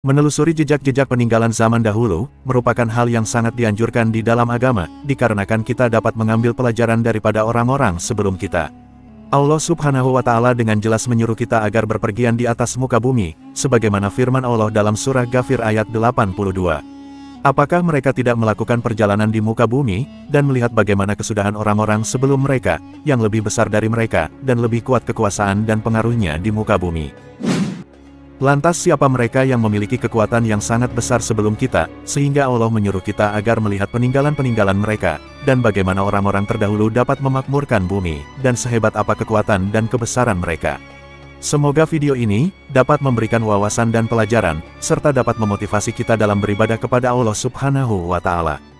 Menelusuri jejak-jejak peninggalan zaman dahulu, merupakan hal yang sangat dianjurkan di dalam agama, dikarenakan kita dapat mengambil pelajaran daripada orang-orang sebelum kita. Allah Subhanahu wa Ta'ala dengan jelas menyuruh kita agar berpergian di atas muka bumi, sebagaimana firman Allah dalam surah Ghafir ayat 82. Apakah mereka tidak melakukan perjalanan di muka bumi, dan melihat bagaimana kesudahan orang-orang sebelum mereka, yang lebih besar dari mereka, dan lebih kuat kekuasaan dan pengaruhnya di muka bumi? Lantas siapa mereka yang memiliki kekuatan yang sangat besar sebelum kita, sehingga Allah menyuruh kita agar melihat peninggalan-peninggalan mereka, dan bagaimana orang-orang terdahulu dapat memakmurkan bumi, dan sehebat apa kekuatan dan kebesaran mereka. Semoga video ini dapat memberikan wawasan dan pelajaran, serta dapat memotivasi kita dalam beribadah kepada Allah Subhanahu wa Ta'ala.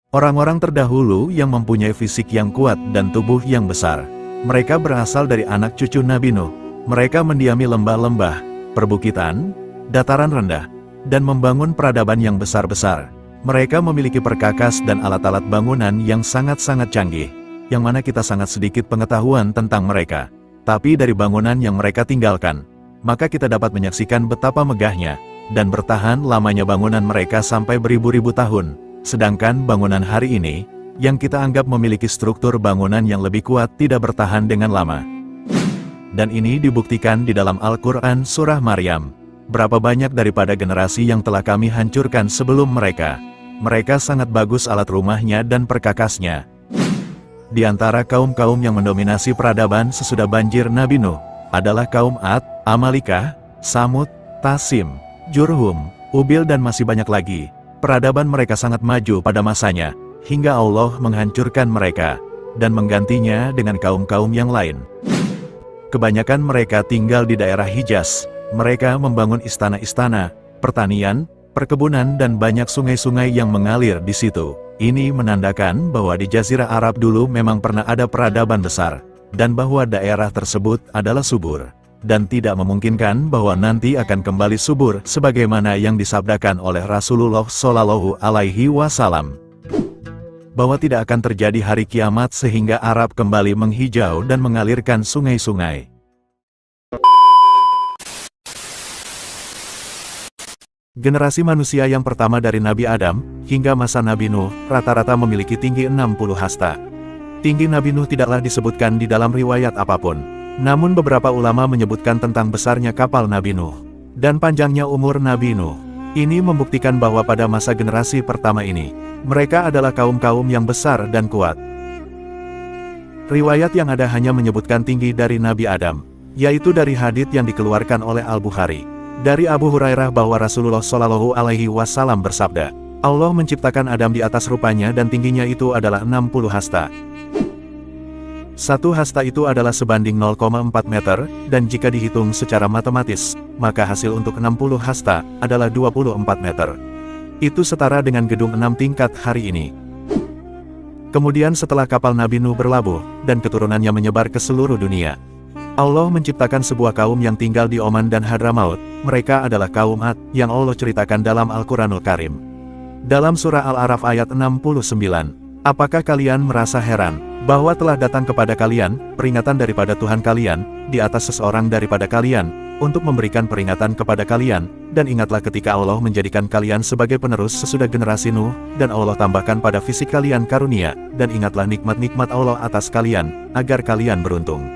Orang-orang terdahulu yang mempunyai fisik yang kuat dan tubuh yang besar. Mereka berasal dari anak cucu Nabi Nuh. Mereka mendiami lembah-lembah, perbukitan, dataran rendah, dan membangun peradaban yang besar-besar. Mereka memiliki perkakas dan alat-alat bangunan yang sangat-sangat canggih, yang mana kita sangat sedikit pengetahuan tentang mereka. Tapi dari bangunan yang mereka tinggalkan, maka kita dapat menyaksikan betapa megahnya, dan bertahan lamanya bangunan mereka sampai beribu-ribu tahun. Sedangkan bangunan hari ini, yang kita anggap memiliki struktur bangunan yang lebih kuat tidak bertahan dengan lama. Dan ini dibuktikan di dalam Al-Quran Surah Maryam. Berapa banyak daripada generasi yang telah kami hancurkan sebelum mereka. Mereka sangat bagus alat rumahnya dan perkakasnya. Di antara kaum-kaum yang mendominasi peradaban sesudah banjir Nabi Nuh, adalah kaum Ad, Amalika, Samud, Tasim, Jurhum, Ubil dan masih banyak lagi. Peradaban mereka sangat maju pada masanya, hingga Allah menghancurkan mereka, dan menggantinya dengan kaum-kaum yang lain. Kebanyakan mereka tinggal di daerah Hijaz. Mereka membangun istana-istana, pertanian, perkebunan dan banyak sungai-sungai yang mengalir di situ. Ini menandakan bahwa di Jazirah Arab dulu memang pernah ada peradaban besar, dan bahwa daerah tersebut adalah subur. Dan tidak memungkinkan bahwa nanti akan kembali subur sebagaimana yang disabdakan oleh Rasulullah Shallallahu Alaihi Wasallam, bahwa tidak akan terjadi hari kiamat sehingga Arab kembali menghijau dan mengalirkan sungai-sungai. Generasi manusia yang pertama dari Nabi Adam hingga masa Nabi Nuh rata-rata memiliki tinggi 60 hasta. Tinggi Nabi Nuh tidaklah disebutkan di dalam riwayat apapun. Namun beberapa ulama menyebutkan tentang besarnya kapal Nabi Nuh, dan panjangnya umur Nabi Nuh. Ini membuktikan bahwa pada masa generasi pertama ini, mereka adalah kaum-kaum yang besar dan kuat. Riwayat yang ada hanya menyebutkan tinggi dari Nabi Adam, yaitu dari hadits yang dikeluarkan oleh Al-Bukhari. Dari Abu Hurairah bahwa Rasulullah Shallallahu Alaihi Wasallam bersabda, Allah menciptakan Adam di atas rupanya dan tingginya itu adalah 60 hasta. Satu hasta itu adalah sebanding 0,4 meter, dan jika dihitung secara matematis, maka hasil untuk 60 hasta adalah 24 meter. Itu setara dengan gedung 6 tingkat hari ini. Kemudian setelah kapal Nabi Nuh berlabuh, dan keturunannya menyebar ke seluruh dunia, Allah menciptakan sebuah kaum yang tinggal di Oman dan Hadramaut. Mereka adalah kaum Ad, yang Allah ceritakan dalam Al-Quranul Karim. Dalam surah Al-A'raf ayat 69, apakah kalian merasa heran, bahwa telah datang kepada kalian, peringatan daripada Tuhan kalian, di atas seseorang daripada kalian, untuk memberikan peringatan kepada kalian, dan ingatlah ketika Allah menjadikan kalian sebagai penerus sesudah generasi Nuh, dan Allah tambahkan pada fisik kalian karunia, dan ingatlah nikmat-nikmat Allah atas kalian, agar kalian beruntung.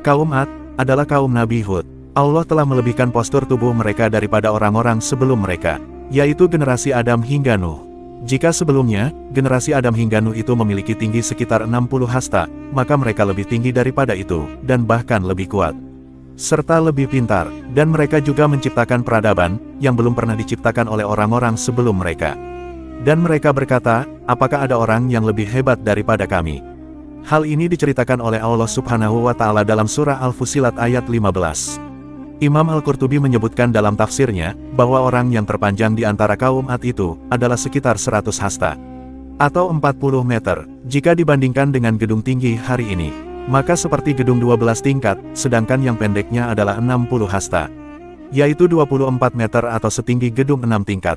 Kaum Ad adalah kaum Nabi Hud. Allah telah melebihkan postur tubuh mereka daripada orang-orang sebelum mereka, yaitu generasi Adam hingga Nuh. Jika sebelumnya, generasi Adam hingga Nuh itu memiliki tinggi sekitar 60 hasta, maka mereka lebih tinggi daripada itu, dan bahkan lebih kuat, serta lebih pintar, dan mereka juga menciptakan peradaban, yang belum pernah diciptakan oleh orang-orang sebelum mereka. Dan mereka berkata, apakah ada orang yang lebih hebat daripada kami? Hal ini diceritakan oleh Allah Subhanahu wa Ta'ala dalam surah Al-Fusilat ayat 15. Imam Al-Qurtubi menyebutkan dalam tafsirnya, bahwa orang yang terpanjang di antara kaum Ad itu, adalah sekitar 100 hasta, atau 40 meter, jika dibandingkan dengan gedung tinggi hari ini. Maka seperti gedung 12 tingkat, sedangkan yang pendeknya adalah 60 hasta, yaitu 24 meter atau setinggi gedung 6 tingkat.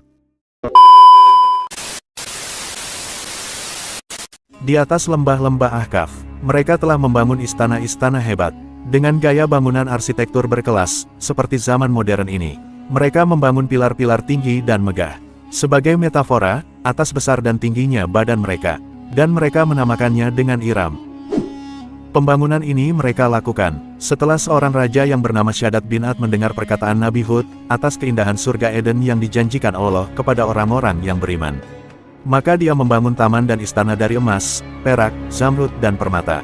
Di atas lembah-lembah Ahqaf, Mereka telah membangun istana-istana hebat, dengan gaya bangunan arsitektur berkelas, seperti zaman modern ini. Mereka membangun pilar-pilar tinggi dan megah. Sebagai metafora, atas besar dan tingginya badan mereka, dan mereka menamakannya dengan Iram. Pembangunan ini mereka lakukan setelah seorang raja yang bernama Shaddad bin Ad mendengar perkataan Nabi Hud atas keindahan surga Eden yang dijanjikan Allah kepada orang-orang yang beriman. Maka dia membangun taman dan istana dari emas, perak, zamrud dan permata.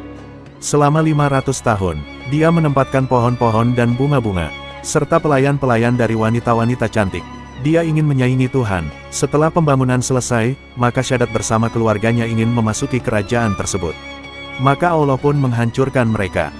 Selama 500 tahun, dia menempatkan pohon-pohon dan bunga-bunga, serta pelayan-pelayan dari wanita-wanita cantik. Dia ingin menyaingi Tuhan. Setelah pembangunan selesai, maka Shaddad bersama keluarganya ingin memasuki kerajaan tersebut. Maka Allah pun menghancurkan mereka.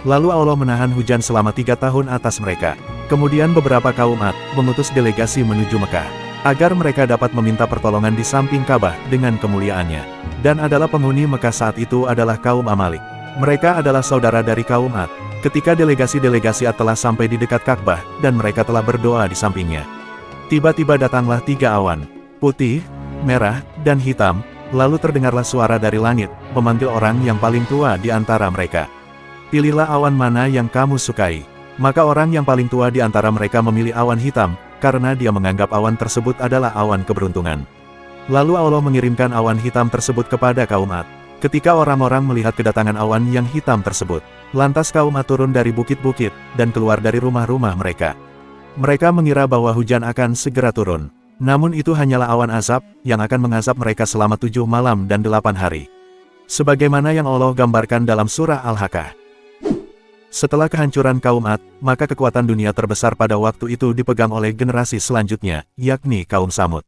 Lalu Allah menahan hujan selama 3 tahun atas mereka. Kemudian beberapa kaum Ad mengutus delegasi menuju Mekah, agar mereka dapat meminta pertolongan di samping Ka'bah dengan kemuliaannya. Dan adalah penghuni Mekah saat itu adalah kaum Amalik. Mereka adalah saudara dari kaum Ad. Ketika delegasi-delegasi Ad telah sampai di dekat Ka'bah, dan mereka telah berdoa di sampingnya. Tiba-tiba datanglah 3 awan, putih, merah, dan hitam, lalu terdengarlah suara dari langit, memanggil orang yang paling tua di antara mereka. Pilihlah awan mana yang kamu sukai. Maka orang yang paling tua di antara mereka memilih awan hitam, karena dia menganggap awan tersebut adalah awan keberuntungan. Lalu Allah mengirimkan awan hitam tersebut kepada kaum Ad. Ketika orang-orang melihat kedatangan awan yang hitam tersebut, lantas kaum Ad turun dari bukit-bukit, dan keluar dari rumah-rumah mereka. Mereka mengira bahwa hujan akan segera turun. Namun itu hanyalah awan azab, yang akan mengazab mereka selama 7 malam dan 8 hari. Sebagaimana yang Allah gambarkan dalam surah Al-Haqqah. Setelah kehancuran kaum Ad, maka kekuatan dunia terbesar pada waktu itu dipegang oleh generasi selanjutnya, yakni kaum Samud.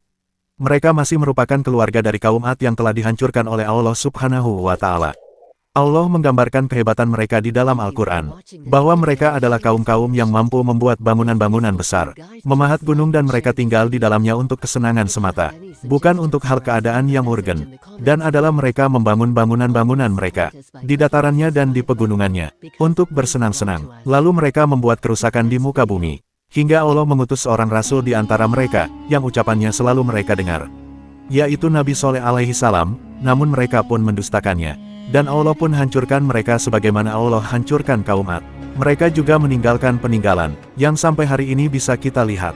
Mereka masih merupakan keluarga dari kaum Ad yang telah dihancurkan oleh Allah Subhanahu wa Ta'ala. Allah menggambarkan kehebatan mereka di dalam Al-Quran, bahwa mereka adalah kaum-kaum yang mampu membuat bangunan-bangunan besar, memahat gunung dan mereka tinggal di dalamnya untuk kesenangan semata, bukan untuk hal keadaan yang urgen, dan adalah mereka membangun bangunan-bangunan mereka, di datarannya dan di pegunungannya, untuk bersenang-senang, lalu mereka membuat kerusakan di muka bumi, hingga Allah mengutus seorang rasul di antara mereka, yang ucapannya selalu mereka dengar, yaitu Nabi Shaleh alaihi salam, namun mereka pun mendustakannya. Dan Allah pun hancurkan mereka sebagaimana Allah hancurkan kaum Ad. Mereka juga meninggalkan peninggalan, yang sampai hari ini bisa kita lihat.